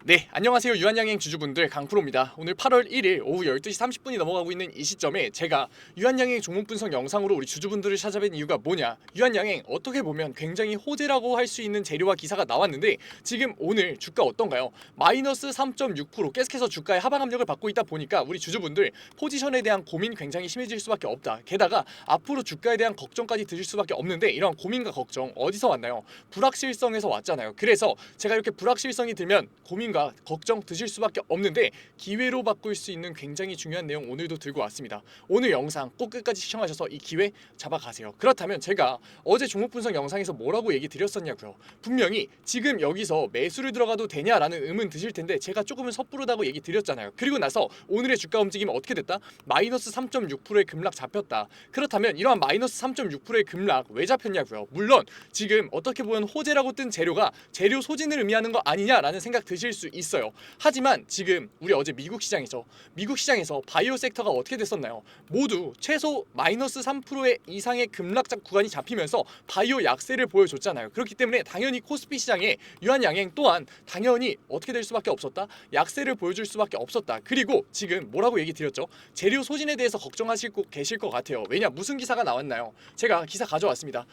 네, 안녕하세요. 유한양행 주주분들, 강프로입니다. 오늘 8월 1일 오후 12시 30분이 넘어가고 있는 이 시점에 제가 유한양행 종목 분석 영상으로 우리 주주분들을 찾아뵌 이유가 뭐냐, 유한양행 어떻게 보면 굉장히 호재라고 할 수 있는 재료와 기사가 나왔는데 지금 오늘 주가 어떤가요? 마이너스 3.6% 계속해서 주가의 하방 압력을 받고 있다 보니까 우리 주주분들 포지션에 대한 고민 굉장히 심해질 수밖에 없다. 게다가 앞으로 주가에 대한 걱정까지 드실 수밖에 없는데, 이런 고민과 걱정 어디서 왔나요? 불확실성에서 왔잖아요. 그래서 제가 이렇게 불확실성이 들면 고민과 걱정 드실 수밖에 없는데, 기회로 바꿀 수 있는 굉장히 중요한 내용 오늘도 들고 왔습니다. 오늘 영상 꼭 끝까지 시청하셔서 이 기회 잡아가세요. 그렇다면 제가 어제 종목 분석 영상에서 뭐라고 얘기 드렸었냐고요. 분명히 지금 여기서 매수를 들어가도 되냐라는 의문 드실 텐데 제가 조금은 섣부르다고 얘기 드렸잖아요. 그리고 나서 오늘의 주가 움직임은 어떻게 됐다? 마이너스 3.6%의 급락 잡혔다. 그렇다면 이러한 마이너스 3.6%의 급락 왜 잡혔냐고요. 물론 지금 어떻게 보면 호재라고 뜬 재료가 재료 소진을 의미하는 거 아니냐라는 생각 드실 수 있어요. 하지만 지금 우리 어제 미국 시장에서 바이오 섹터가 어떻게 됐었나요? 모두 최소 마이너스 3% 이상의 급락작 구간이 잡히면서 바이오 약세를 보여줬잖아요. 그렇기 때문에 당연히 코스피 시장의 유한양행 또한 당연히 어떻게 될 수밖에 없었다? 약세를 보여줄 수밖에 없었다. 그리고 지금 뭐라고 얘기 드렸죠? 재료 소진에 대해서 걱정하실 계실 것 같아요. 왜냐, 무슨 기사가 나왔나요? 제가 기사 가져왔습니다.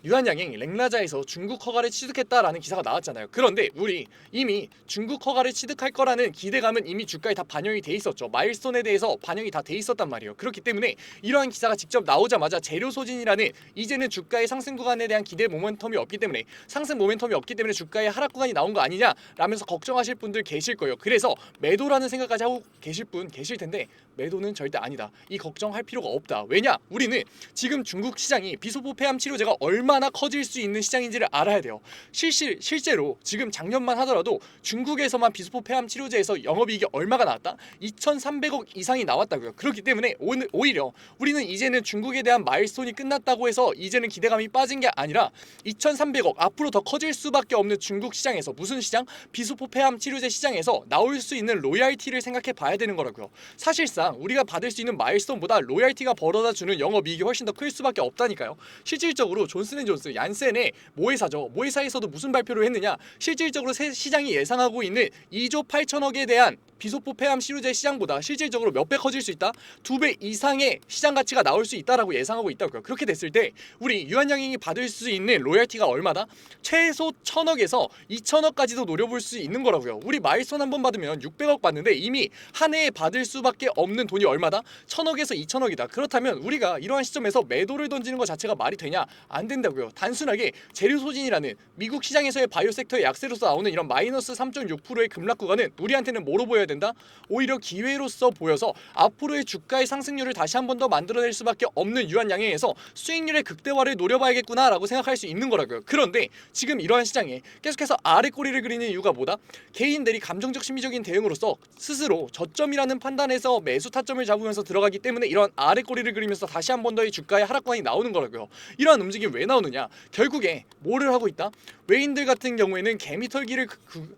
유한양행 랭라자에서 중국 허가를 취득했다라는 기사가 나왔잖아요. 그런데 우리 이미 중국 허가를 취득할 거라는 기대감은 이미 주가에 다 반영이 돼 있었죠. 마일스톤에 대해서 반영이 다 돼 있었단 말이에요. 그렇기 때문에 이러한 기사가 직접 나오자마자 재료 소진이라는, 이제는 주가의 상승 구간에 대한 기대 모멘텀이 없기 때문에, 상승 모멘텀이 없기 때문에 주가의 하락 구간이 나온 거 아니냐라면서 걱정하실 분들 계실 거예요. 그래서 매도라는 생각까지 하고 계실 분 계실 텐데, 매도는 절대 아니다. 이 걱정할 필요가 없다. 왜냐? 우리는 지금 중국 시장이 비소포 폐암 치료제가 얼마나 커질 수 있는 시장인지를 알아야 돼요. 실제로 지금 작년만 하더라도 중국에서만 비소포 폐암 치료제에서 영업이익이 얼마가 나왔다? 2,300억 이상이 나왔다고요. 그렇기 때문에 오히려 우리는 이제는 중국에 대한 마일스톤이 끝났다고 해서 이제는 기대감이 빠진 게 아니라 2,300억 앞으로 더 커질 수밖에 없는 중국 시장에서, 무슨 시장? 비소포 폐암 치료제 시장에서 나올 수 있는 로얄티를 생각해 봐야 되는 거라고요. 사실상 우리가 받을 수 있는 마일스톤보다 로얄티가 벌어다 주는 영업이익이 훨씬 더 클 수밖에 없다니까요. 실질적으로 존슨앤존슨, 얀센의 모회사죠. 모회사에서도 무슨 발표를 했느냐? 실질적으로 시장이 예상하고 있는 2조 8천억에 대한 비소포 폐암 치료제 시장보다 실질적으로 몇 배 커질 수 있다? 2배 이상의 시장 가치가 나올 수 있다라고 예상하고 있다고요. 그렇게 됐을 때 우리 유한양행이 받을 수 있는 로열티가 얼마다? 최소 1,000억에서 2,000억까지도 노려볼 수 있는 거라고요. 우리 마일스톤 한 번 받으면 600억 받는데 이미 한 해에 받을 수밖에 없는 돈이 얼마다? 1,000억에서 2,000억이다. 그렇다면 우리가 이러한 시점에서 매도를 던지는 것 자체가 말이 되냐? 안 된다고요. 단순하게 재료 소진이라는 미국 시장에서의 바이오 섹터의 약세로서 나오는 이런 마이너스 3.6%의 급락 구간은 우리한테는 뭐로 보여야 된다? 오히려 기회로서 보여서 앞으로의 주가의 상승률을 다시 한 번 더 만들어낼 수밖에 없는 유한양행에서 수익률의 극대화를 노려봐야겠구나라고 생각할 수 있는 거라고요. 그런데 지금 이러한 시장에 계속해서 아래 꼬리를 그리는 이유가 뭐다? 개인들이 감정적 심리적인 대응으로서 스스로 저점이라는 판단에서 매수 타점을 잡으면서 들어가기 때문에 이런 아래 꼬리를 그리면서 다시 한 번 더 이 주가의 하락권이 나오는 거라고요. 이러한 움직임 왜 나오느냐? 결국에 뭐를 하고 있다? 외인들 같은 경우에는 개미털기를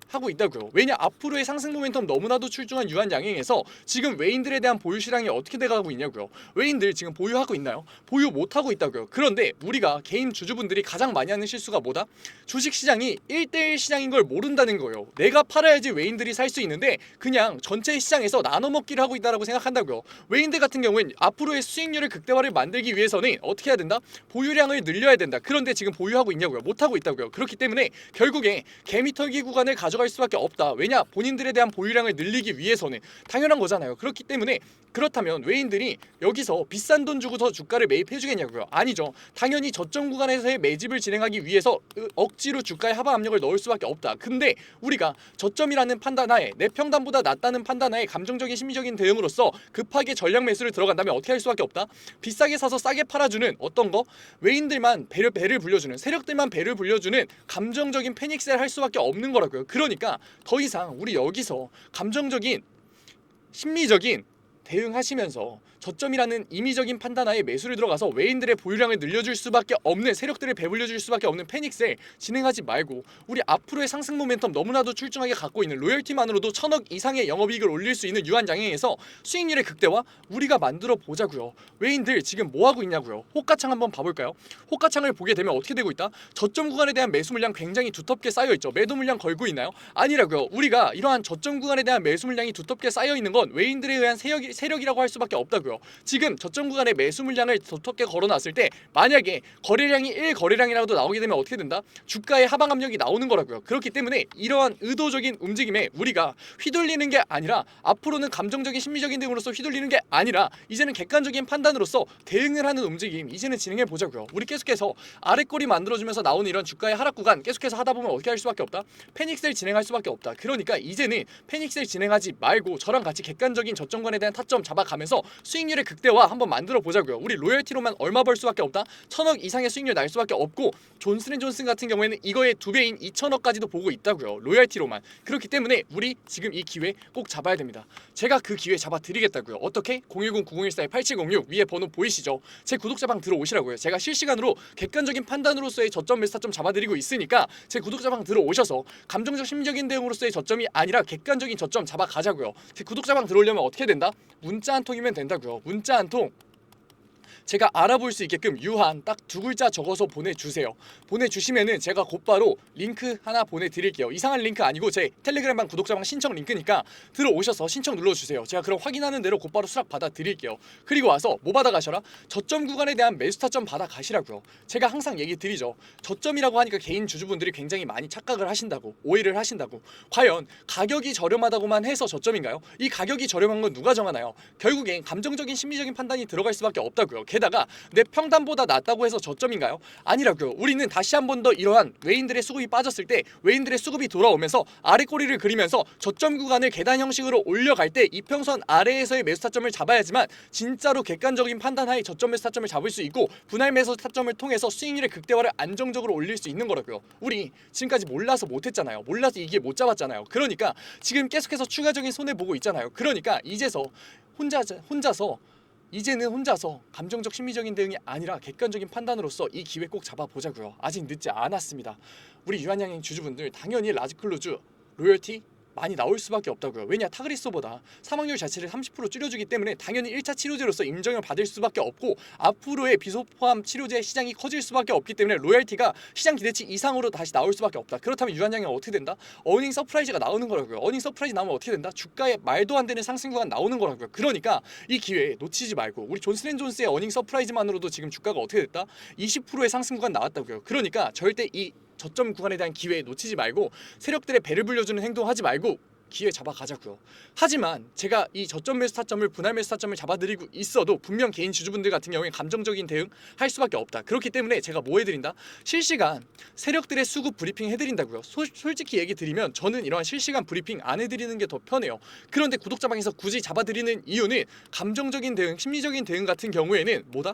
하고 있다고요. 왜냐? 앞으로의 상승 모멘텀 너무나도 출중한 유한양행에서 지금 외인들에 대한 보유 시장이 어떻게 돼가고 있냐고요. 외인들 지금 보유하고 있나요? 보유 못하고 있다고요. 그런데 우리가 개인 주주분들이 가장 많이 하는 실수가 뭐다? 주식시장이 1대1 시장인 걸 모른다는 거예요. 내가 팔아야지 외인들이 살 수 있는데 그냥 전체 시장에서 나눠먹기를 하고 있다라고 생각한다고요. 외인들 같은 경우엔 앞으로의 수익률의 극대화를 만들기 위해서는 어떻게 해야 된다? 보유량을 늘려야 된다. 그런데 지금 보유하고 있냐고요? 못하고 있다고요. 그렇기 때문에 결국에 개미털기 구간을 가져갈 수밖에 없다. 왜냐? 본인들에 대한 보유량을 늘리기 위해서는 당연한 거잖아요. 그렇기 때문에, 그렇다면 외인들이 여기서 비싼 돈 주고서 주가를 매입해 주겠냐고요? 아니죠. 당연히 저점 구간에서의 매집을 진행하기 위해서 억지로 주가에 하방 압력을 넣을 수밖에 없다. 근데 우리가 저점이라는 판단하에, 내 평단보다 낮다는 판단하에 감정적인 심리적인 대응으로서 급하게 전략 매수를 들어간다면 어떻게 할 수밖에 없다? 비싸게 사서 싸게 팔아주는 어떤 거? 외인들만 배를 불려주는, 세력들만 배를 불려주는 감정적인 패닉셀을 할 수밖에 없는 거라고요. 그러니까 더 이상 우리 여기서 감정적인, 심리적인 대응하시면서 저점이라는 임의적인 판단하에 매수를 들어가서 외인들의 보유량을 늘려줄 수밖에 없는, 세력들을 배불려줄 수밖에 없는 패닉셀 진행하지 말고 우리 앞으로의 상승 모멘텀 너무나도 출중하게 갖고 있는 로열티만으로도 1000억 이상의 영업이익을 올릴 수 있는 유한양행에서 수익률의 극대화 우리가 만들어 보자고요. 외인들 지금 뭐 하고 있냐고요. 호가창 한번 봐볼까요? 호가창을 보게 되면 어떻게 되고 있다? 저점 구간에 대한 매수 물량 굉장히 두텁게 쌓여 있죠. 매도 물량 걸고 있나요? 아니라고요. 우리가 이러한 저점 구간에 대한 매수 물량이 두텁게 쌓여 있는 건 외인들에 의한 세력이라고 할 수밖에 없다고요. 지금 저점 구간에 매수 물량을 두텁게 걸어놨을 때 만약에 거래량이 1거래량이라도 나오게 되면 어떻게 된다? 주가의 하방 압력이 나오는 거라고요. 그렇기 때문에 이러한 의도적인 움직임에 우리가 휘둘리는 게 아니라, 앞으로는 감정적인 심리적인 대응으로서 휘둘리는 게 아니라 이제는 객관적인 판단으로서 대응을 하는 움직임 이제는 진행해 보자고요. 우리 계속해서 아랫꼬리 만들어주면서 나오는 이런 주가의 하락 구간 계속해서 하다 보면 어떻게 할 수밖에 없다? 패닉셀 진행할 수밖에 없다. 그러니까 이제는 패닉셀 진행하지 말고 저랑 같이 객관적인 저점권에 대한 타점 잡아가면서 수익률의 극대화 한번 만들어 보자고요. 우리 로열티로만 얼마 벌 수밖에 없다? 1000억 이상의 수익률 날 수밖에 없고, 존슨앤존슨 같은 경우에는 이거의 2배인 2000억까지도 보고 있다고요. 로열티로만. 그렇기 때문에 우리 지금 이 기회 꼭 잡아야 됩니다. 제가 그 기회 잡아드리겠다고요. 어떻게? 010-9014-8706 위에 번호 보이시죠? 제 구독자방 들어오시라고요. 제가 실시간으로 객관적인 판단으로서의 저점 매수 타점 잡아드리고 있으니까 제 구독자방 들어오셔서 감정적 심리적인 대응으로서의 저점이 아니라 객관적인 저점 잡아가자고요. 제 구독자방 들어오려면 어떻게 된다? 문자 한 통이면 된다고요. 문자 한 통. 제가 알아볼 수 있게끔 유한 딱 2글자 적어서 보내주세요. 보내주시면은 제가 곧바로 링크 하나 보내드릴게요. 이상한 링크 아니고 제 텔레그램방 구독자방 신청 링크니까 들어오셔서 신청 눌러주세요. 제가 그럼 확인하는 대로 곧바로 수락 받아드릴게요. 그리고 와서 뭐 받아가셔라? 저점 구간에 대한 매수 타점 받아가시라고요. 제가 항상 얘기 드리죠. 저점이라고 하니까 개인 주주분들이 굉장히 많이 착각을 하신다고, 오해를 하신다고. 과연 가격이 저렴하다고만 해서 저점인가요? 이 가격이 저렴한 건 누가 정하나요? 결국엔 감정적인 심리적인 판단이 들어갈 수밖에 없다고요. 게다가 내 평단보다 낫다고 해서 저점인가요? 아니라고요. 우리는 다시 한 번 더 이러한 외인들의 수급이 빠졌을 때 외인들의 수급이 돌아오면서 아래꼬리를 그리면서 저점 구간을 계단 형식으로 올려갈 때 이평선 아래에서의 매수 타점을 잡아야지만 진짜로 객관적인 판단하에 저점 매수 타점을 잡을 수 있고, 분할 매수 타점을 통해서 수익률의 극대화를 안정적으로 올릴 수 있는 거라고요. 우리 지금까지 몰라서 못했잖아요. 몰라서 이게 못 잡았잖아요. 그러니까 지금 계속해서 추가적인 손해보고 있잖아요. 그러니까 이제는 혼자서 감정적 심리적인 대응이 아니라 객관적인 판단으로서 이 기회 꼭 잡아보자고요. 아직 늦지 않았습니다. 우리 유한양행 주주분들 당연히 라지클로즈 로열티 많이 나올 수밖에 없다고요. 왜냐, 타그리소보다 사망률 자체를 30% 줄여주기 때문에 당연히 1차 치료제로서 인정을 받을 수밖에 없고, 앞으로의 비소 포함 치료제 시장이 커질 수밖에 없기 때문에 로열티가 시장 기대치 이상으로 다시 나올 수밖에 없다. 그렇다면 유한양행 어떻게 된다? 어닝 서프라이즈가 나오는 거라고요. 어닝 서프라이즈 나오면 어떻게 된다? 주가에 말도 안 되는 상승 구간 나오는 거라고요. 그러니까 이 기회 놓치지 말고, 우리 존슨앤존스의 어닝 서프라이즈만으로도 지금 주가가 어떻게 됐다? 20%의 상승 구간 나왔다고요. 그러니까 절대 이 저점 구간에 대한 기회 놓치지 말고 세력들의 배를 불려주는 행동하지 말고 기회 잡아가자고요. 하지만 제가 이 저점 매수 타점을, 분할 매수 타점을 잡아드리고 있어도 분명 개인 주주분들 같은 경우에 감정적인 대응 할 수밖에 없다. 그렇기 때문에 제가 뭐 해드린다? 실시간 세력들의 수급 브리핑 해드린다고요. 솔직히 얘기 드리면 저는 이러한 실시간 브리핑 안 해드리는 게 더 편해요. 그런데 구독자방에서 굳이 잡아드리는 이유는 감정적인 대응, 심리적인 대응 같은 경우에는 뭐다?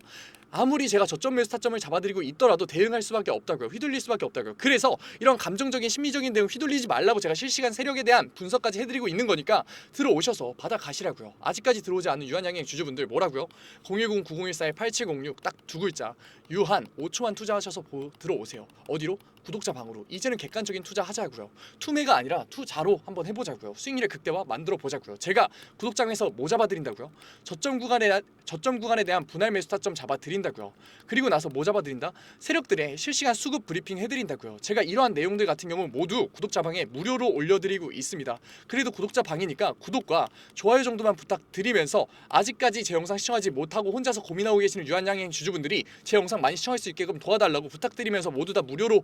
아무리 제가 저점 매수 타점을 잡아드리고 있더라도 대응할 수밖에 없다고요. 휘둘릴 수밖에 없다고요. 그래서 이런 감정적인 심리적인 대응 휘둘리지 말라고 제가 실시간 세력에 대한 분석까지 해드리고 있는 거니까 들어오셔서 받아가시라고요. 아직까지 들어오지 않은 유한양행 주주분들 뭐라고요? 010-9014-8706 딱 2글자 유한 5초만 투자하셔서 들어오세요. 어디로? 구독자 방으로. 이제는 객관적인 투자하자고요. 투매가 아니라 투자로 한번 해보자고요. 수익률의 극대화 만들어 보자고요. 제가 구독장에서 뭐 잡아드린다고요? 저점 구간에 대한 분할 매수 타점 잡아드린다고요. 그리고 나서 뭐 잡아드린다? 세력들의 실시간 수급 브리핑 해드린다고요. 제가 이러한 내용들 같은 경우 모두 구독자 방에 무료로 올려드리고 있습니다. 그래도 구독자 방이니까 구독과 좋아요 정도만 부탁드리면서, 아직까지 제 영상 시청하지 못하고 혼자서 고민하고 계시는 유한양행 주주분들이 제 영상 많이 시청할 수 있게끔 도와달라고 부탁드리면서 모두 다 무료로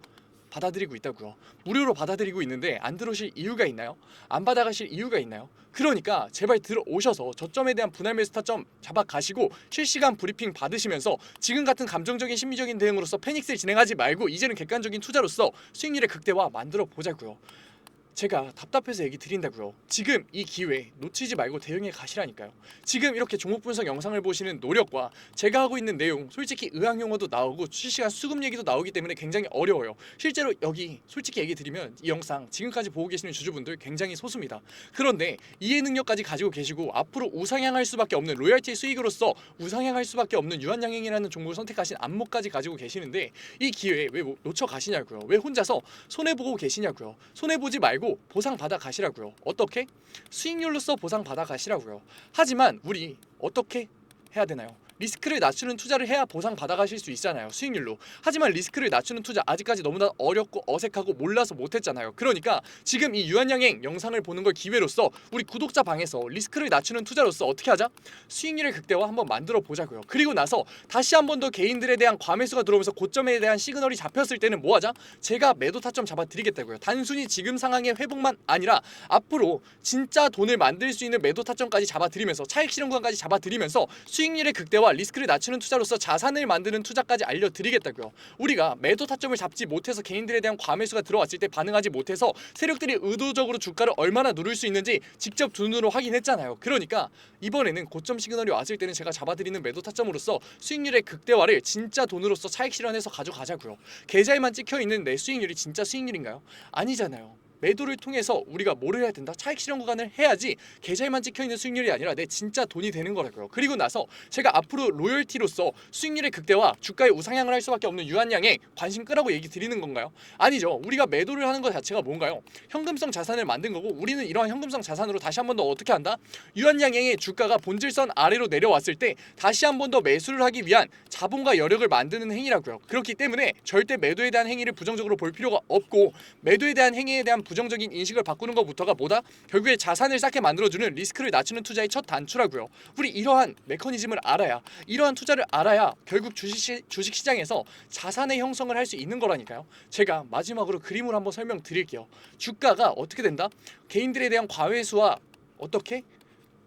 받아들이고 있다고요. 무료로 받아들이고 있는데 안 들어오실 이유가 있나요? 안 받아가실 이유가 있나요? 그러니까 제발 들어오셔서 저점에 대한 분할 매수 타점 잡아가시고 실시간 브리핑 받으시면서 지금 같은 감정적인 심리적인 대응으로서 패닉셀 진행하지 말고 이제는 객관적인 투자로서 수익률의 극대화 만들어 보자고요. 제가 답답해서 얘기 드린다고요. 지금 이 기회 놓치지 말고 대응해 가시라니까요. 지금 이렇게 종목 분석 영상을 보시는 노력과 제가 하고 있는 내용, 솔직히 의학 용어도 나오고 실시간 수급 얘기도 나오기 때문에 굉장히 어려워요. 실제로 여기 솔직히 얘기 드리면 이 영상 지금까지 보고 계시는 주주분들 굉장히 소수입니다. 그런데 이해 능력까지 가지고 계시고 앞으로 우상향할 수밖에 없는 로열티 수익으로서 우상향할 수밖에 없는 유한양행이라는 종목을 선택하신 안목까지 가지고 계시는데 이 기회 왜 놓쳐 가시냐고요. 왜 혼자서 손해보고 계시냐고요. 손해보지 말고 보상 받아 가시라고요. 어떻게? 수익률로서 보상 받아 가시라고요. 하지만 우리 어떻게 해야 되나요? 리스크를 낮추는 투자를 해야 보상 받아가실 수 있잖아요. 수익률로. 하지만 리스크를 낮추는 투자 아직까지 너무나 어렵고 어색하고 몰라서 못했잖아요. 그러니까 지금 이 유한양행 영상을 보는 걸 기회로서 우리 구독자 방에서 리스크를 낮추는 투자로서 어떻게 하자? 수익률의 극대화 한번 만들어 보자고요. 그리고 나서 다시 한 번 더 개인들에 대한 과매수가 들어오면서 고점에 대한 시그널이 잡혔을 때는 뭐 하자? 제가 매도 타점 잡아드리겠다고요. 단순히 지금 상황의 회복만 아니라 앞으로 진짜 돈을 만들 수 있는 매도 타점까지 잡아드리면서 차익 실현 구간까지 잡아드리면서 수익률의 극대화 리스크를 낮추는 투자로서 자산을 만드는 투자까지 알려드리겠다고요. 우리가 매도 타점을 잡지 못해서 개인들에 대한 과매수가 들어왔을 때 반응하지 못해서 세력들이 의도적으로 주가를 얼마나 누를 수 있는지 직접 두 눈으로 확인했잖아요. 그러니까 이번에는 고점 시그널이 왔을 때는 제가 잡아드리는 매도 타점으로서 수익률의 극대화를 진짜 돈으로서 차익 실현해서 가져가자고요. 계좌에만 찍혀있는 내 수익률이 진짜 수익률인가요? 아니잖아요. 매도를 통해서 우리가 뭐를 해야 된다? 차익 실현 구간을 해야지 계좌에만 찍혀있는 수익률이 아니라 내 진짜 돈이 되는 거라고요. 그리고 나서 제가 앞으로 로열티로서 수익률의 극대화, 주가의 우상향을 할 수밖에 없는 유한양행 관심 끄라고 얘기 드리는 건가요? 아니죠. 우리가 매도를 하는 것 자체가 뭔가요? 현금성 자산을 만든 거고 우리는 이러한 현금성 자산으로 다시 한 번 더 어떻게 한다? 유한양행의 주가가 본질선 아래로 내려왔을 때 다시 한 번 더 매수를 하기 위한 자본과 여력을 만드는 행위라고요. 그렇기 때문에 절대 매도에 대한 행위를 부정적으로 볼 필요가 없고 매도에 대한 행위에 대한 부정적인 인식을 바꾸는 것부터가 뭐다? 결국에 자산을 쌓게 만들어주는 리스크를 낮추는 투자의 첫 단추라고요. 우리 이러한 메커니즘을 알아야 이러한 투자를 알아야 결국 주식시장에서 자산의 형성을 할 수 있는 거라니까요. 제가 마지막으로 그림으로 한번 설명드릴게요. 주가가 어떻게 된다? 개인들에 대한 과외수와 어떻게?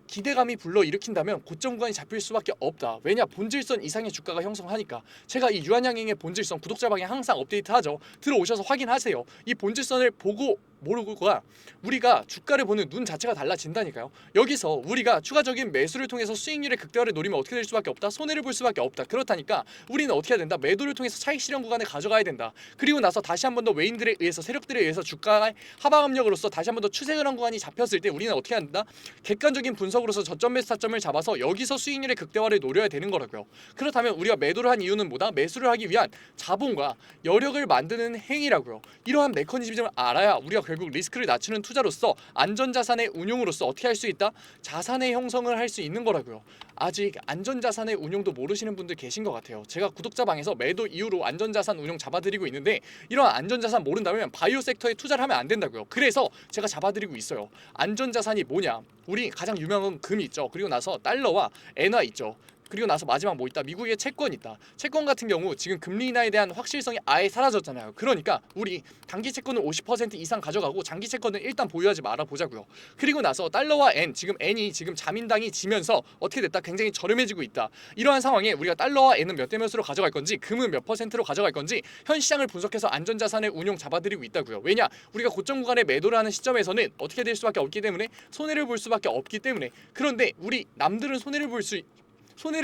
기대감이 불러일으킨다면 고점 구간이 잡힐 수밖에 없다. 왜냐? 본질선 이상의 주가가 형성하니까. 제가 이 유한양행의 본질선 구독자 방에 항상 업데이트하죠. 들어오셔서 확인하세요. 이 본질선을 보고 모르고가 우리가 주가를 보는 눈 자체가 달라진다니까요. 여기서 우리가 추가적인 매수를 통해서 수익률의 극대화를 노리면 어떻게 될 수밖에 없다? 손해를 볼 수밖에 없다. 그렇다니까 우리는 어떻게 해야 된다? 매도를 통해서 차익 실현 구간에 가져가야 된다. 그리고 나서 다시 한 번 더 외인들에 의해서 세력들에 의해서 주가의 하방 압력으로서 다시 한 번 더 추세 그런 구간이 잡혔을 때 우리는 어떻게 한다? 객관적인 분석으로서 저점 매수 타점을 잡아서 여기서 수익률의 극대화를 노려야 되는 거라고요. 그렇다면 우리가 매도를 한 이유는 뭐다? 매수를 하기 위한 자본과 여력을 만드는 행위라고요. 이러한 메커니즘을 알아야 우리가 결국 리스크를 낮추는 투자로서 안전자산의 운용으로서 어떻게 할 수 있다? 자산의 형성을 할 수 있는 거라고요. 아직 안전자산의 운용도 모르시는 분들 계신 것 같아요. 제가 구독자 방에서 매도 이후로 안전자산 운용 잡아드리고 있는데 이런 안전자산 모른다면 바이오 섹터에 투자를 하면 안 된다고요. 그래서 제가 잡아드리고 있어요. 안전자산이 뭐냐? 우리 가장 유명한 금이 있죠. 그리고 나서 달러와 엔화 있죠. 그리고 나서 마지막 뭐 있다? 미국의 채권 있다. 채권 같은 경우 지금 금리 인하에 대한 확실성이 아예 사라졌잖아요. 그러니까 우리 단기 채권은 50% 이상 가져가고 장기 채권은 일단 보유하지 말아 보자고요. 그리고 나서 달러와 엔, 지금 엔이 지금 자민당이 지면서 어떻게 됐다? 굉장히 저렴해지고 있다. 이러한 상황에 우리가 달러와 엔은 몇 대 몇으로 가져갈 건지, 금은 몇 퍼센트로 가져갈 건지 현 시장을 분석해서 안전자산의 운용 잡아드리고 있다고요. 왜냐? 우리가 고점 구간에 매도를 하는 시점에서는 어떻게 될 수밖에 없기 때문에 손해를 볼 수밖에 없기 때문에. 그런데 우리 남들은 손해를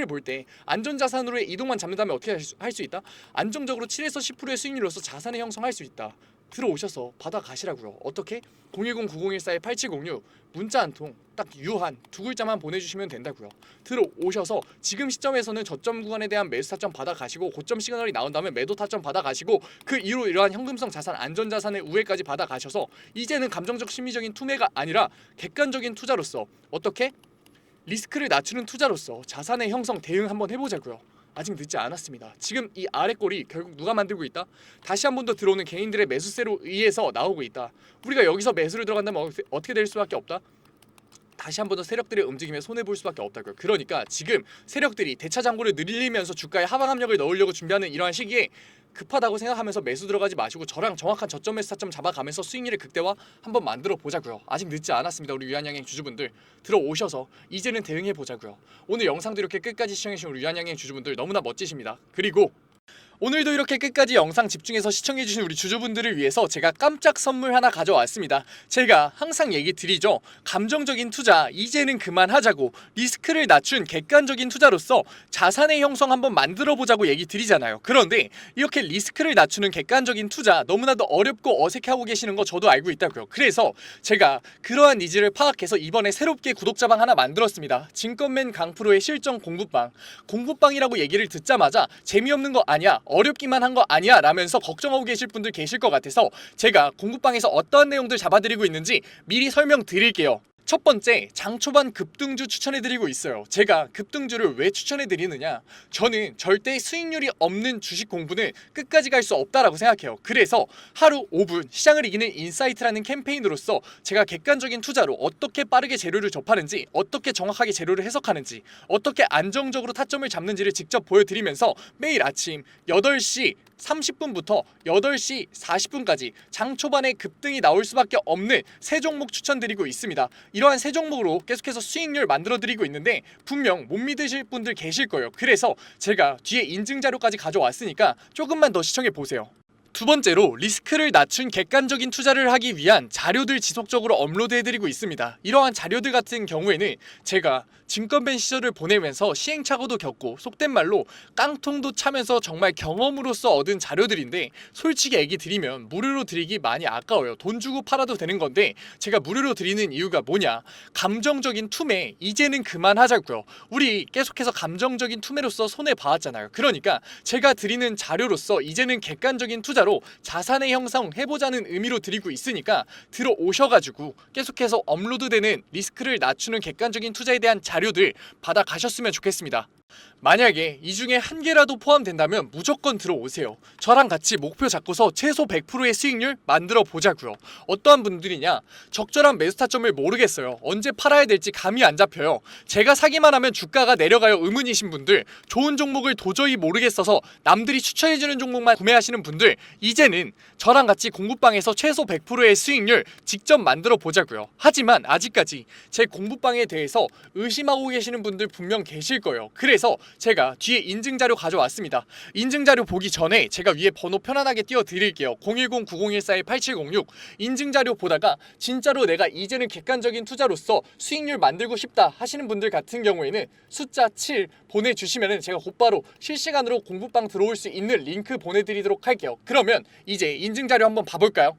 볼 때 안전자산으로의 이동만 잡는다면 어떻게 할 수 있다? 안정적으로 7에서 10%의 수익률로서 자산을 형성할 수 있다. 들어오셔서 받아가시라고요. 어떻게? 010-9014-8706 문자 한 통 딱 유한 두 글자만 보내주시면 된다고요. 들어오셔서 지금 시점에서는 저점 구간에 대한 매수 타점 받아가시고 고점 시그널이 나온다면 매도 타점 받아가시고 그 이후로 이러한 현금성 자산 안전자산의 우회까지 받아가셔서 이제는 감정적 심리적인 투매가 아니라 객관적인 투자로서 어떻게? 리스크를 낮추는 투자로서 자산의 형성 대응 한번 해보자고요. 아직 늦지 않았습니다. 지금 이 아래 꼴이 결국 누가 만들고 있다? 다시 한 번 더 들어오는 개인들의 매수세로 의해서 나오고 있다. 우리가 여기서 매수를 들어간다면 어떻게 될 수밖에 없다? 다시 한 번 더 세력들의 움직임에 손해볼 수밖에 없다고요. 그러니까 지금 세력들이 대차 잔고를 늘리면서 주가에 하방 압력을 넣으려고 준비하는 이러한 시기에 급하다고 생각하면서 매수 들어가지 마시고 저랑 정확한 저점 매수 타점 잡아가면서 수익률의 극대화 한번 만들어 보자고요. 아직 늦지 않았습니다. 우리 유한양행 주주분들 들어오셔서 이제는 대응해 보자고요. 오늘 영상도 이렇게 끝까지 시청해주신 우리 유한양행 주주분들 너무나 멋지십니다. 그리고 오늘도 이렇게 끝까지 영상 집중해서 시청해주신 우리 주주분들을 위해서 제가 깜짝 선물 하나 가져왔습니다. 제가 항상 얘기 드리죠. 감정적인 투자 이제는 그만하자고, 리스크를 낮춘 객관적인 투자로서 자산의 형성 한번 만들어보자고 얘기 드리잖아요. 그런데 이렇게 리스크를 낮추는 객관적인 투자 너무나도 어렵고 어색해하고 계시는 거 저도 알고 있다고요. 그래서 제가 그러한 니즈를 파악해서 이번에 새롭게 구독자방 하나 만들었습니다. 증권맨 강프로의 실전 공부방. 공부방이라고 얘기를 듣자마자 재미없는 거 아니야, 어렵기만 한 거 아니야 라면서 걱정하고 계실 분들 계실 것 같아서 제가 공부방에서 어떠한 내용들 잡아드리고 있는지 미리 설명드릴게요. 첫 번째, 장 초반 급등주 추천해드리고 있어요. 제가 급등주를 왜 추천해드리느냐, 저는 절대 수익률이 없는 주식 공부는 끝까지 갈 수 없다라고 생각해요. 그래서 하루 5분 시장을 이기는 인사이트라는 캠페인으로서 제가 객관적인 투자로 어떻게 빠르게 재료를 접하는지, 어떻게 정확하게 재료를 해석하는지, 어떻게 안정적으로 타점을 잡는지를 직접 보여드리면서 매일 아침 8시 30분부터 8시 40분까지 장 초반에 급등이 나올 수밖에 없는 세 종목 추천드리고 있습니다. 이러한 세 종목으로 계속해서 수익률 만들어드리고 있는데 분명 못 믿으실 분들 계실 거예요. 그래서 제가 뒤에 인증 자료까지 가져왔으니까 조금만 더 시청해보세요. 두 번째로, 리스크를 낮춘 객관적인 투자를 하기 위한 자료들 지속적으로 업로드해드리고 있습니다. 이러한 자료들 같은 경우에는 제가 증권맨 시절을 보내면서 시행착오도 겪고 속된 말로 깡통도 차면서 정말 경험으로서 얻은 자료들인데, 솔직히 얘기 드리면 무료로 드리기 많이 아까워요. 돈 주고 팔아도 되는 건데 제가 무료로 드리는 이유가 뭐냐, 감정적인 투매 이제는 그만하자고요. 우리 계속해서 감정적인 투매로서 손해봐왔잖아요. 그러니까 제가 드리는 자료로서 이제는 객관적인 투자로 자산의 형성 해보자는 의미로 드리고 있으니까 들어오셔가지고 계속해서 업로드되는 리스크를 낮추는 객관적인 투자에 대한 자료들 받아가셨으면 좋겠습니다. 만약에 이 중에 한 개라도 포함된다면 무조건 들어오세요. 저랑 같이 목표 잡고서 최소 100%의 수익률 만들어 보자고요. 어떠한 분들이냐, 적절한 매수 타점을 모르겠어요. 언제 팔아야 될지 감이 안 잡혀요. 제가 사기만 하면 주가가 내려가요 의문이신 분들, 좋은 종목을 도저히 모르겠어서 남들이 추천해주는 종목만 구매하시는 분들, 이제는 저랑 같이 공부방에서 최소 100%의 수익률 직접 만들어 보자고요. 하지만 아직까지 제 공부방에 대해서 의심하고 계시는 분들 분명 계실 거예요. 그래서 제가 뒤에 인증자료 가져왔습니다. 인증자료 보기 전에 제가 위에 번호 편안하게 띄워드릴게요. 010-9014-8706. 인증자료 보다가 진짜로 내가 이제는 객관적인 투자로서 수익률 만들고 싶다 하시는 분들 같은 경우에는 숫자 7 보내주시면 제가 곧바로 실시간으로 공부방 들어올 수 있는 링크 보내드리도록 할게요. 그러면 이제 인증자료 한번 봐볼까요?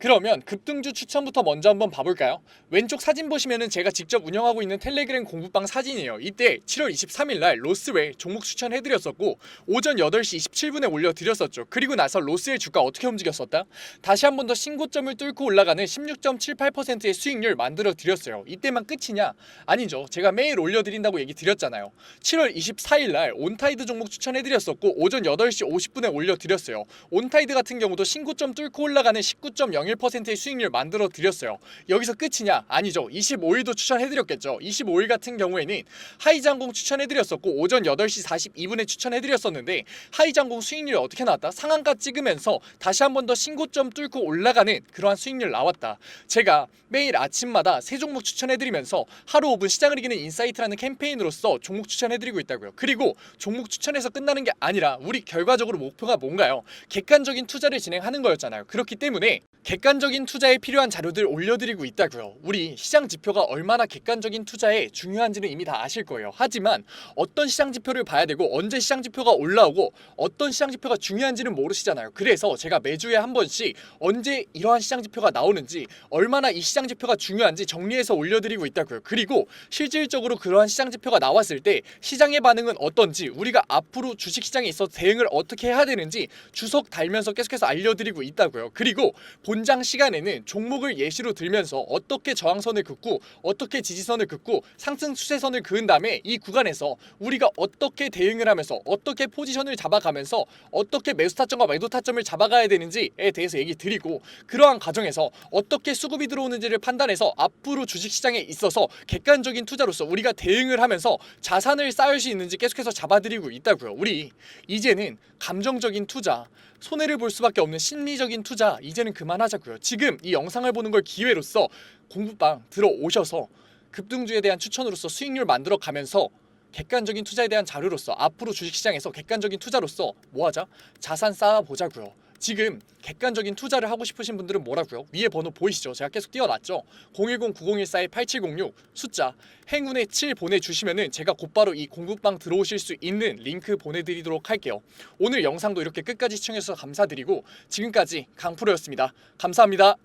그러면 급등주 추천부터 먼저 한번 봐볼까요? 왼쪽 사진 보시면은 제가 직접 운영하고 있는 텔레그램 공부방 사진이에요. 이때 7월 23일날 로스웰 종목 추천해드렸었고 오전 8시 27분에 올려드렸었죠. 그리고 나서 로스웰 주가 어떻게 움직였었다? 다시 한 번 더 신고점을 뚫고 올라가는 16.78%의 수익률 만들어드렸어요. 이때만 끝이냐? 아니죠. 제가 매일 올려드린다고 얘기 드렸잖아요. 7월 24일날 온타이드 종목 추천해드렸었고 오전 8시 50분에 올려드렸어요. 온타이드 같은 경우도 신고점 뚫고 올라가는 19.01%의 수익률 만들어 드렸어요. 여기서 끝이냐? 아니죠. 25일도 추천해드렸겠죠. 25일 같은 경우에는 하이장공 추천해드렸었고 오전 8시 42분에 추천해드렸었는데 하이장공 수익률이 어떻게 나왔다? 상한가 찍으면서 다시 한 번 더 신고점 뚫고 올라가는 그러한 수익률 나왔다. 제가 매일 아침마다 세 종목 추천해드리면서 하루 5분 시장을 이기는 인사이트라는 캠페인으로서 종목 추천해드리고 있다고요. 그리고 종목 추천해서 끝나는 게 아니라 우리 결과적으로 목표가 뭔가요? 객관적인 투자를 진행하는 거였잖아요. 그렇기 때문에 객관적인 투자에 필요한 자료들 올려드리고 있다고요. 우리 시장 지표가 얼마나 객관적인 투자에 중요한지는 이미 다 아실 거예요. 하지만 어떤 시장 지표를 봐야 되고 언제 시장 지표가 올라오고 어떤 시장 지표가 중요한지는 모르시잖아요. 그래서 제가 매주에 한 번씩 언제 이러한 시장 지표가 나오는지, 얼마나 이 시장 지표가 중요한지 정리해서 올려드리고 있다고요. 그리고 실질적으로 그러한 시장 지표가 나왔을 때 시장의 반응은 어떤지, 우리가 앞으로 주식시장에 있어서 대응을 어떻게 해야 되는지 주석 달면서 계속해서 알려드리고 있다고요. 그리고 본장 시간에는 종목을 예시로 들면서 어떻게 저항선을 긋고 어떻게 지지선을 긋고 상승 추세선을 그은 다음에 이 구간에서 우리가 어떻게 대응을 하면서 어떻게 포지션을 잡아가면서 어떻게 매수 타점과 매도 타점을 잡아가야 되는지에 대해서 얘기 드리고, 그러한 과정에서 어떻게 수급이 들어오는지를 판단해서 앞으로 주식시장에 있어서 객관적인 투자로서 우리가 대응을 하면서 자산을 쌓을 수 있는지 계속해서 잡아드리고 있다고요. 우리 이제는 감정적인 투자, 손해를 볼 수밖에 없는 심리적인 투자 이제는 그만하자고요. 지금 이 영상을 보는 걸 기회로서 공부방 들어오셔서 급등주에 대한 추천으로서 수익률 만들어 가면서 객관적인 투자에 대한 자료로서 앞으로 주식시장에서 객관적인 투자로서 뭐하자? 자산 쌓아보자고요. 지금 객관적인 투자를 하고 싶으신 분들은 뭐라고요? 위에 번호 보이시죠? 제가 계속 띄워놨죠? 010-9014-8706 숫자 행운의 7 보내주시면은 제가 곧바로 이 공부방 들어오실 수 있는 링크 보내드리도록 할게요. 오늘 영상도 이렇게 끝까지 시청해주셔서 감사드리고 지금까지 강프로였습니다. 감사합니다.